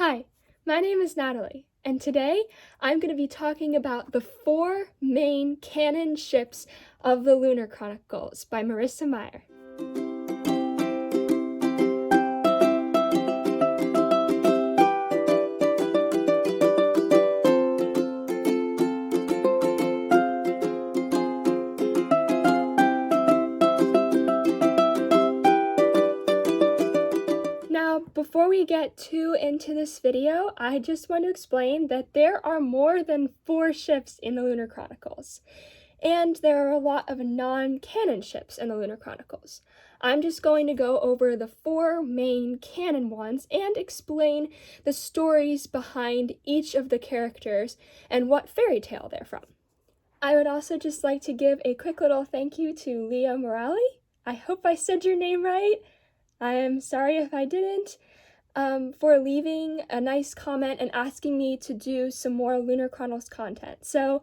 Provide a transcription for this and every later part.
Hi, my name is Natalie, and today I'm going to be talking about the 4 main canon ships of the Lunar Chronicles by Marissa Meyer. Now, before we get too into this video, I just want to explain that there are more than 4 ships in the Lunar Chronicles, and there are a lot of non-canon ships in the Lunar Chronicles. I'm just going to go over the 4 main canon ones and explain the stories behind each of the characters and what fairy tale they're from. I would also just like to give a quick little thank you to Liah Murali. I hope I said your name right. I am sorry if I didn't, for leaving a nice comment and asking me to do some more Lunar Chronicles content. So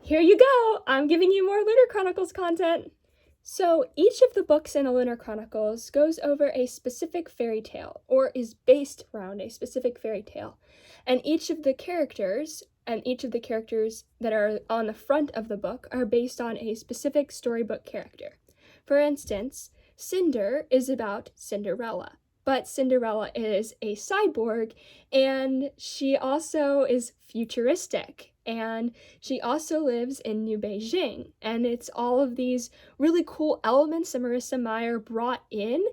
here you go, I'm giving you more Lunar Chronicles content. So each of the books in the Lunar Chronicles goes over a specific fairy tale, or is based around a specific fairy tale. And each of the characters that are on the front of the book are based on a specific storybook character. For instance, Cinder is about Cinderella, but Cinderella is a cyborg, and she also is futuristic, and she also lives in New Beijing, and it's all of these really cool elements that Marissa Meyer brought in,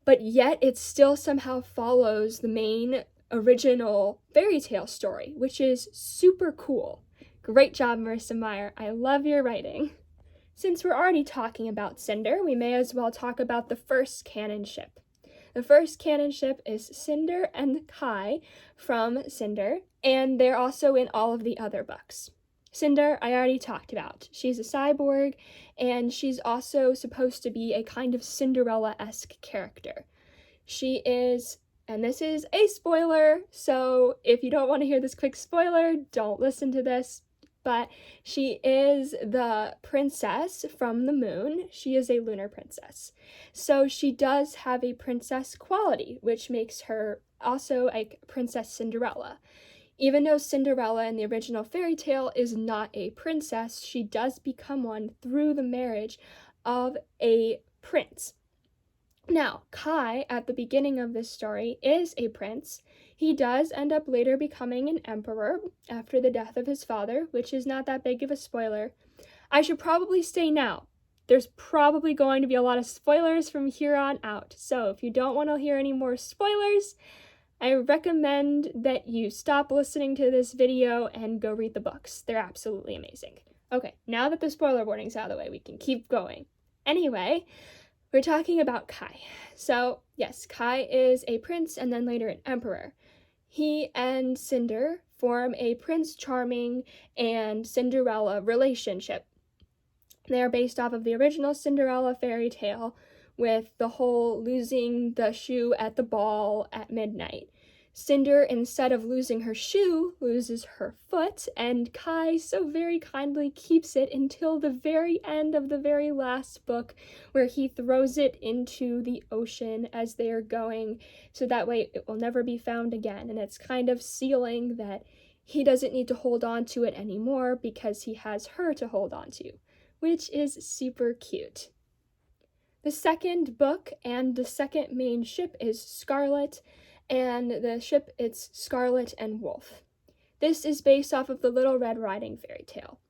but yet it still somehow follows the main original fairy tale story, which is super cool. Great job, Marissa Meyer. I love your writing. Since we're already talking about Cinder, we may as well talk about the first canon ship. The first canon ship is Cinder and Kai from Cinder, and they're also in all of the other books. Cinder, I already talked about. She's a cyborg, and she's also supposed to be a kind of Cinderella-esque character. She is, and this is a spoiler, so if you don't want to hear this quick spoiler, don't listen to this. But she is the princess from the moon. She is a lunar princess. So she does have a princess quality, which makes her also a Princess Cinderella. Even though Cinderella in the original fairy tale is not a princess, she does become one through the marriage of a prince. Now, Kai, at the beginning of this story, is a prince. He does end up later becoming an emperor after the death of his father, which is not that big of a spoiler. I should probably say now, there's probably going to be a lot of spoilers from here on out. So if you don't want to hear any more spoilers, I recommend that you stop listening to this video and go read the books. They're absolutely amazing. Okay, now that the spoiler warning's out of the way, we can keep going. Anyway, we're talking about Kai. So, yes, Kai is a prince and then later an emperor. He and Cinder form a Prince Charming and Cinderella relationship. They are based off of the original Cinderella fairy tale with the whole losing the shoe at the ball at midnight. Cinder, instead of losing her shoe, loses her foot, and Kai so very kindly keeps it until the very end of the very last book, where he throws it into the ocean as they are going, so that way it will never be found again, and it's kind of sealing that he doesn't need to hold on to it anymore because he has her to hold on to, which is super cute. The second book and the second main ship is Scarlet, and the ship, it's Scarlet and Wolf. This is based off of the Little Red Riding fairy tale.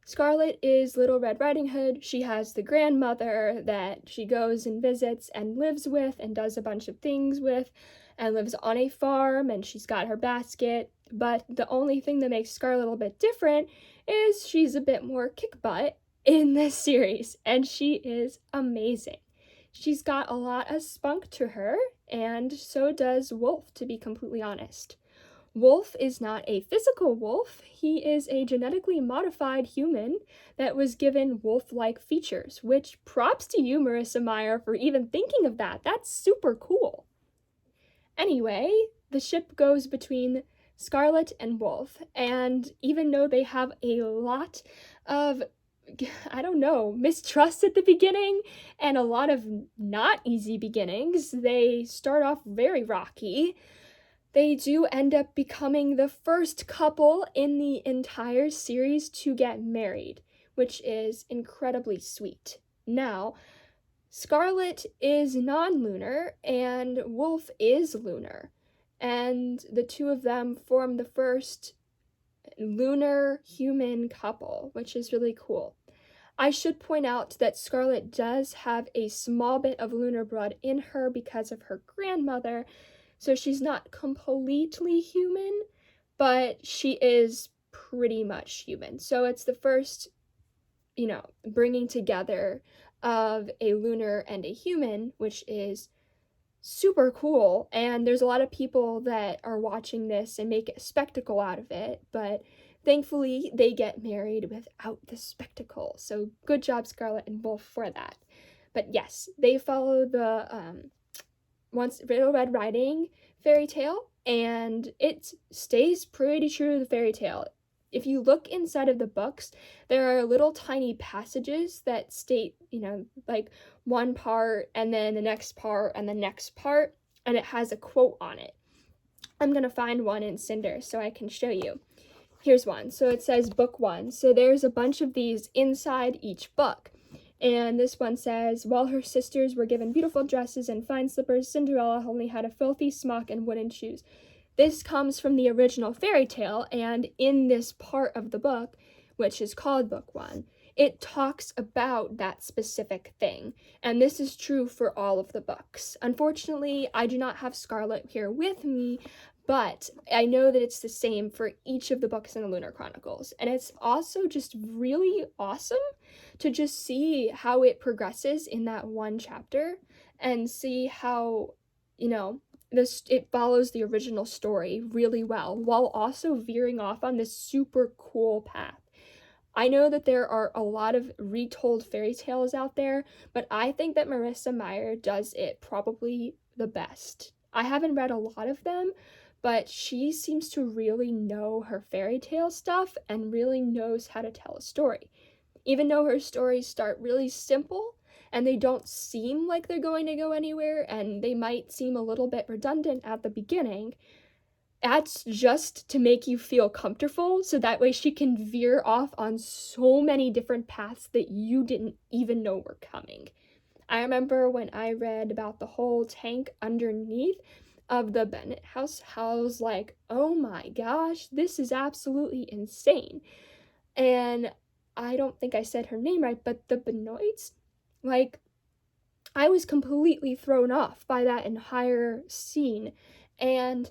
Scarlet is Little Red Riding Hood. She has the grandmother that she goes and visits and lives with and does a bunch of things with and lives on a farm, and she's got her basket. But the only thing that makes Scarlet a little bit different is she's a bit more kick butt in this series, and she is amazing. She's got a lot of spunk to her, and so does Wolf, to be completely honest. Wolf is not a physical wolf. He is a genetically modified human that was given wolf-like features, which props to you, Marissa Meyer, for even thinking of that. That's super cool. Anyway, the ship goes between Scarlet and Wolf, and even though they have a lot of mistrust at the beginning and a lot of not easy beginnings, they start off very rocky. they do end up becoming the first couple in the entire series to get married, which is incredibly sweet. Now, Scarlet is non-lunar and Wolf is lunar, and the two of them form the first lunar human couple, which is really cool. I should point out that Scarlet does have a small bit of lunar blood in her because of her grandmother, so she's not completely human, but she is pretty much human. So it's the first, bringing together of a lunar and a human, which is super cool, and there's a lot of people that are watching this and make a spectacle out of it, but thankfully they get married without the spectacle, so good job Scarlet and Wolf for that. But yes, they follow the Once Little Red Riding fairy tale, and it stays pretty true to the fairy tale. If you look inside of the books, there are little tiny passages that state, like one part and then the next part and the next part, and it has a quote on it. I'm going to find one in Cinder so I can show you. Here's one. So it says book 1. So there's a bunch of these inside each book. And this one says, while her sisters were given beautiful dresses and fine slippers, Cinderella only had a filthy smock and wooden shoes. This comes from the original fairy tale, and in this part of the book, which is called Book 1, it talks about that specific thing, and this is true for all of the books. Unfortunately, I do not have Scarlet here with me, but I know that it's the same for each of the books in the Lunar Chronicles, and it's also just really awesome to just see how it progresses in that one chapter, and see how, it follows the original story really well, while also veering off on this super cool path. I know that there are a lot of retold fairy tales out there, but I think that Marissa Meyer does it probably the best. I haven't read a lot of them, but she seems to really know her fairy tale stuff and really knows how to tell a story. Even though her stories start really simple, and they don't seem like they're going to go anywhere, and they might seem a little bit redundant at the beginning, that's just to make you feel comfortable, so that way she can veer off on so many different paths that you didn't even know were coming. I remember when I read about the whole tank underneath of the Bennett house, I was like, oh my gosh, this is absolutely insane. And I don't think I said her name right, but the Benoits, I was completely thrown off by that entire scene, and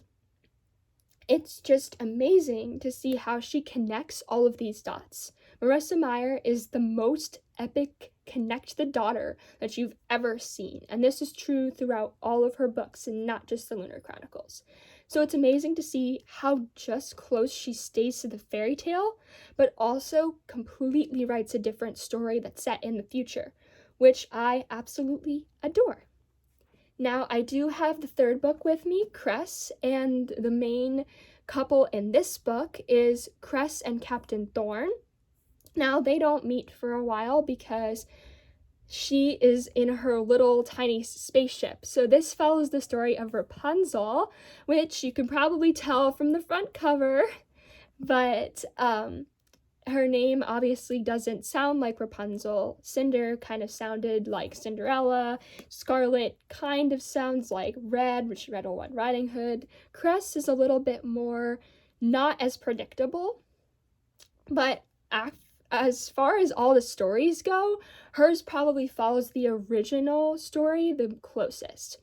it's just amazing to see how she connects all of these dots. Marissa Meyer is the most epic connect the daughter that you've ever seen, and this is true throughout all of her books and not just the Lunar Chronicles. So it's amazing to see how just close she stays to the fairy tale, but also completely writes a different story that's set in the future, which I absolutely adore. Now, I do have the third book with me, Cress, and the main couple in this book is Cress and Captain Thorne. Now, they don't meet for a while because she is in her little tiny spaceship. So this follows the story of Rapunzel, which you can probably tell from the front cover, but her name obviously doesn't sound like Rapunzel. Cinder kind of sounded like Cinderella. Scarlet kind of sounds like Red, which is Red Riding Hood. Cress is a little bit more not as predictable, but as far as all the stories go, hers probably follows the original story the closest.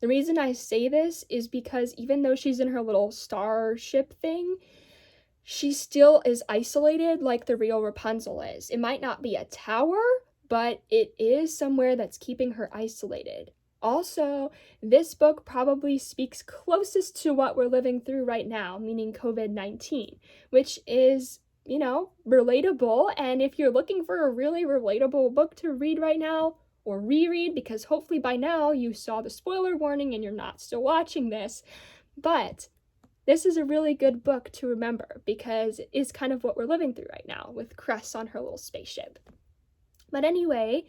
The reason I say this is because even though she's in her little starship thing, she still is isolated like the real Rapunzel is. It might not be a tower, but it is somewhere that's keeping her isolated. Also, this book probably speaks closest to what we're living through right now, meaning COVID-19, which is, relatable. And if you're looking for a really relatable book to read right now, or reread, because hopefully by now you saw the spoiler warning and you're not still watching this, but this is a really good book to remember because it is kind of what we're living through right now with Cress on her little spaceship. But anyway,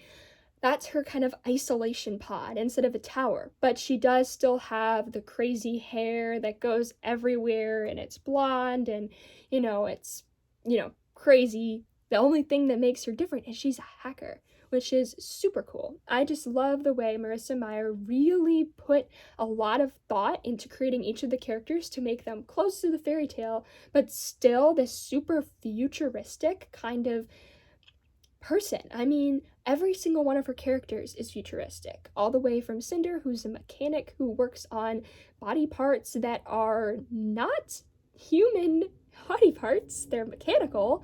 That's her kind of isolation pod instead of a tower. But she does still have the crazy hair that goes everywhere, and it's blonde, and, it's, crazy. The only thing that makes her different is she's a hacker, which is super cool. I just love the way Marissa Meyer really put a lot of thought into creating each of the characters to make them close to the fairy tale, but still this super futuristic kind of person. I mean, every single one of her characters is futuristic, all the way from Cinder, who's a mechanic who works on body parts that are not human body parts, they're mechanical,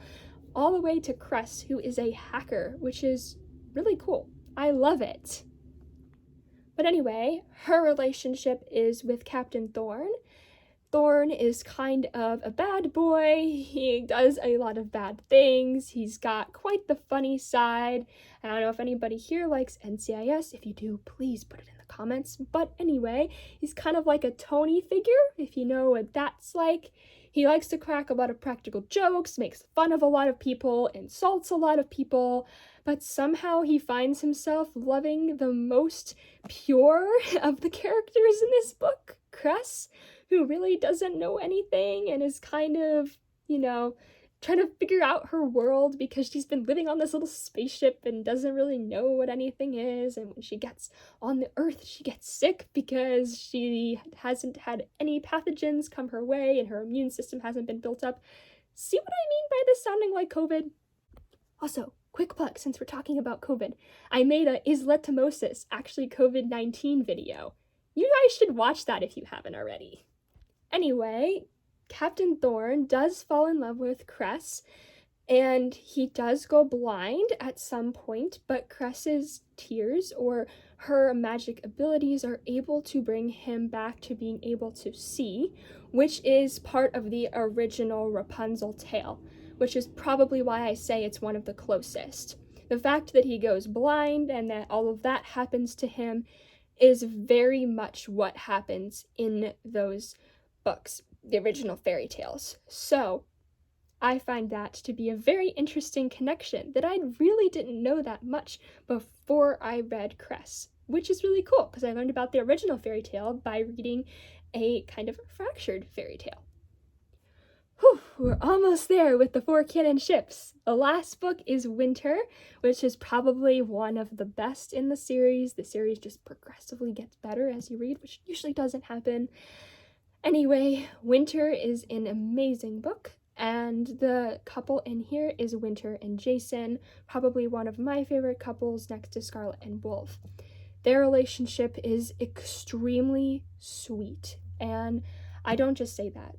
all the way to Cress, who is a hacker, which is really cool. I love it. But anyway, her relationship is with Captain Thorne. Thorne is kind of a bad boy. He does a lot of bad things. He's got quite the funny side. I don't know if anybody here likes NCIS. If you do, please put it in the comments. But anyway, he's kind of like a Tony figure, if you know what that's like. He likes to crack a lot of practical jokes, makes fun of a lot of people, insults a lot of people, but somehow he finds himself loving the most pure of the characters in this book, Cress, who really doesn't know anything and is kind of, trying to figure out her world because she's been living on this little spaceship and doesn't really know what anything is. And when she gets on the Earth, she gets sick because she hasn't had any pathogens come her way and her immune system hasn't been built up. See what I mean by this sounding like COVID? Also, quick plug, since we're talking about COVID, I made a Is Letomosis actually COVID-19 video. You guys should watch that if you haven't already. Anyway, Captain Thorne does fall in love with Cress, and he does go blind at some point, but Cress's tears or her magic abilities are able to bring him back to being able to see, which is part of the original Rapunzel tale, which is probably why I say it's one of the closest. The fact that he goes blind and that all of that happens to him is very much what happens in those books, the original fairy tales. So I find that to be a very interesting connection that I really didn't know that much before I read Cress, which is really cool because I learned about the original fairy tale by reading a kind of fractured fairy tale. Whew, we're almost there with the 4 canon ships. The last book is Winter, which is probably one of the best in the series. The series just progressively gets better as you read, which usually doesn't happen. Anyway, Winter is an amazing book, and the couple in here is Winter and Jason, probably one of my favorite couples next to Scarlet and Wolf. Their relationship is extremely sweet, and I don't just say that.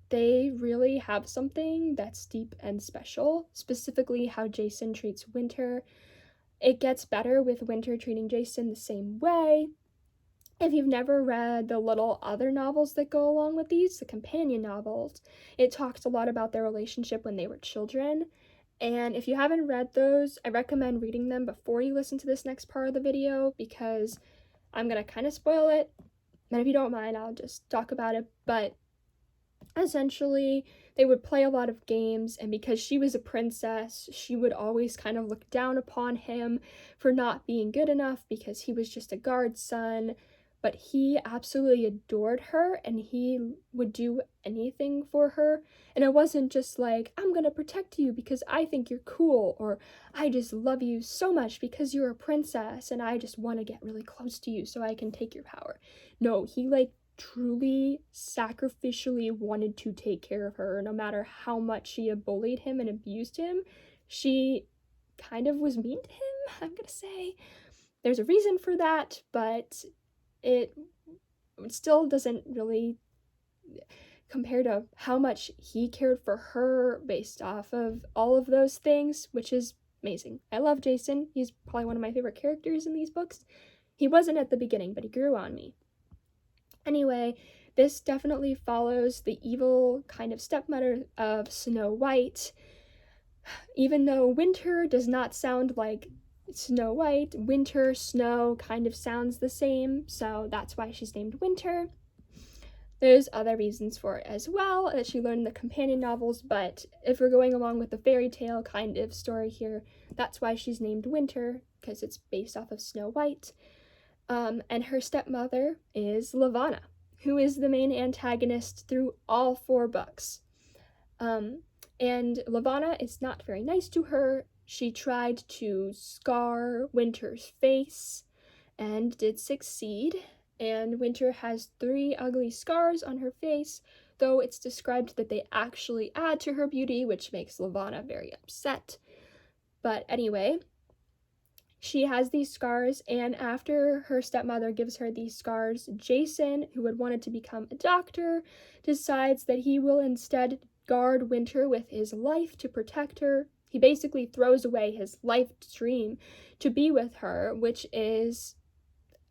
They really have something that's deep and special, specifically how Jason treats Winter. It gets better with Winter treating Jason the same way. If you've never read the little other novels that go along with these, the companion novels, it talks a lot about their relationship when they were children. And if you haven't read those, I recommend reading them before you listen to this next part of the video because I'm going to kind of spoil it. And if you don't mind, I'll just talk about it. But essentially, they would play a lot of games, and because she was a princess, she would always kind of look down upon him for not being good enough because he was just a guard's son. But he absolutely adored her, and he would do anything for her. And it wasn't just like, I'm gonna protect you because I think you're cool, or I just love you so much because you're a princess and I just want to get really close to you so I can take your power. No, he truly sacrificially wanted to take care of her. No matter how much she had bullied him and abused him, she kind of was mean to him, I'm gonna say. There's a reason for that, but it still doesn't really compare to how much he cared for her based off of all of those things, which is amazing. I love Jason. He's probably one of my favorite characters in these books. He wasn't at the beginning, but he grew on me. Anyway, this definitely follows the evil kind of stepmother of Snow White. Even though Winter does not sound like Snow White, Winter, Snow kind of sounds the same, so that's why she's named Winter. There's other reasons for it as well that she learned in the companion novels, but if we're going along with the fairy tale kind of story here, that's why she's named Winter, because it's based off of Snow White. And her stepmother is Lavanna, who is the main antagonist through all 4 books. And Lavanna is not very nice to her. She tried to scar Winter's face and did succeed, and Winter has 3 ugly scars on her face, though it's described that they actually add to her beauty, which makes Lavanna very upset. But anyway, she has these scars, and after her stepmother gives her these scars, Jason, who had wanted to become a doctor, decides that he will instead guard Winter with his life to protect her. He basically throws away his life dream to be with her, which is,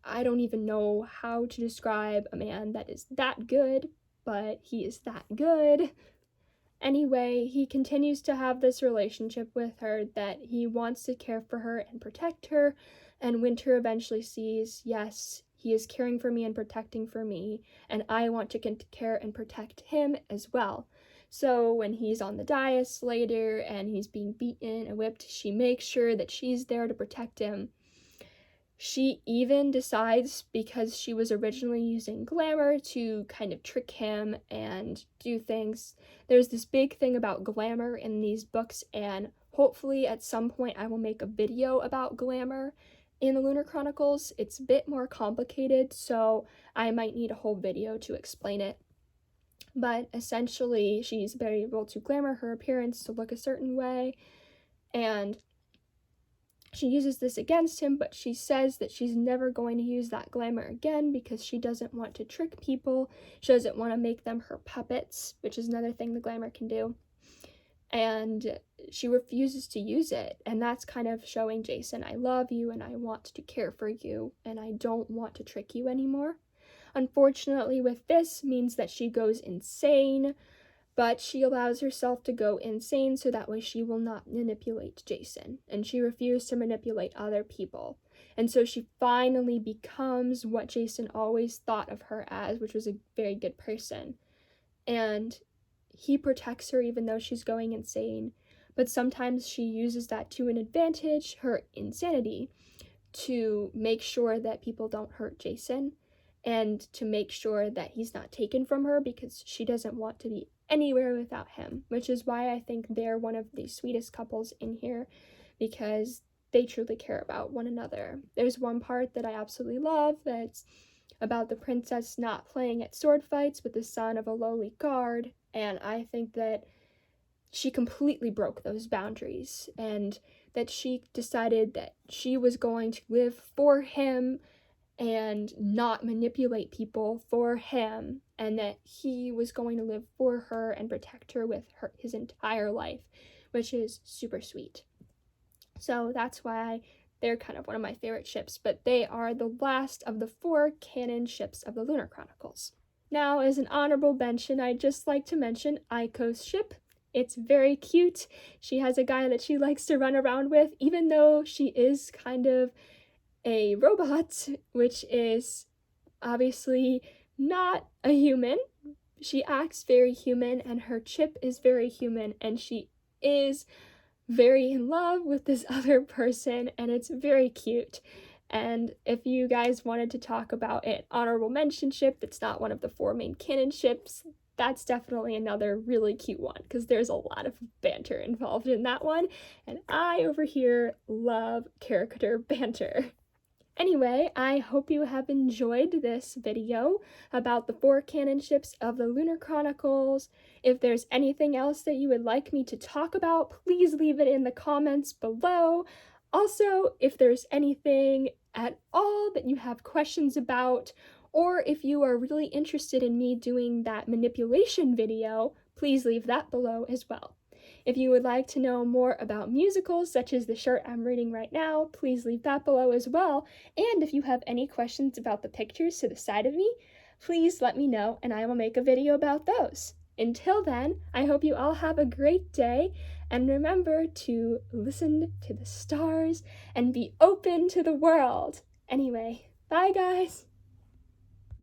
I don't even know how to describe a man that is that good, but he is that good. Anyway, he continues to have this relationship with her that he wants to care for her and protect her, and Winter eventually sees, yes, he is caring for me and protecting for me, and I want to care and protect him as well. So when he's on the dais later and he's being beaten and whipped, she makes sure that she's there to protect him. She even decides, because she was originally using glamour to kind of trick him and do things. There's this big thing about glamour in these books, and hopefully at some point I will make a video about glamour in the Lunar Chronicles. It's a bit more complicated, so I might need a whole video to explain it. But essentially, she's very able to glamour her appearance to look a certain way, and she uses this against him, but she says that she's never going to use that glamour again because she doesn't want to trick people. She doesn't want to make them her puppets, which is another thing the glamour can do. And she refuses to use it, and that's kind of showing Jason, I love you and I want to care for you and I don't want to trick you anymore. Unfortunately, with this means that she goes insane, but she allows herself to go insane so that way she will not manipulate Jason, and she refused to manipulate other people. And so she finally becomes what Jason always thought of her as, which was a very good person. And he protects her even though she's going insane, but sometimes she uses that to an advantage, her insanity, to make sure that people don't hurt Jason, and to make sure that he's not taken from her because she doesn't want to be anywhere without him, which is why I think they're one of the sweetest couples in here, because they truly care about one another. There's one part that I absolutely love that's about the princess not playing at sword fights with the son of a lowly guard, and I think that she completely broke those boundaries, and that she decided that she was going to live for him and not manipulate people for him, and that he was going to live for her and protect her with his entire life, which is super sweet. So that's why they're kind of one of my favorite ships, but they are the last of the 4 canon ships of the Lunar Chronicles. Now, as an honorable mention, I'd just like to mention Aiko's ship. It's very cute. She has a guy that she likes to run around with, even though she is kind of a robot, which is obviously not a human. She acts very human, and her chip is very human, and she is very in love with this other person, and it's very cute. And if you guys wanted to talk about an honorable mention ship that's not one of the 4 main canon ships, that's definitely another really cute one, because there's a lot of banter involved in that one, and I over here love character banter. Anyway, I hope you have enjoyed this video about the 4 canon ships of the Lunar Chronicles. If there's anything else that you would like me to talk about, please leave it in the comments below. Also, if there's anything at all that you have questions about, or if you are really interested in me doing that manipulation video, please leave that below as well. If you would like to know more about musicals, such as the shirt I'm reading right now, please leave that below as well. And if you have any questions about the pictures to the side of me, please let me know and I will make a video about those. Until then, I hope you all have a great day, and remember to listen to the stars and be open to the world. Anyway, bye guys!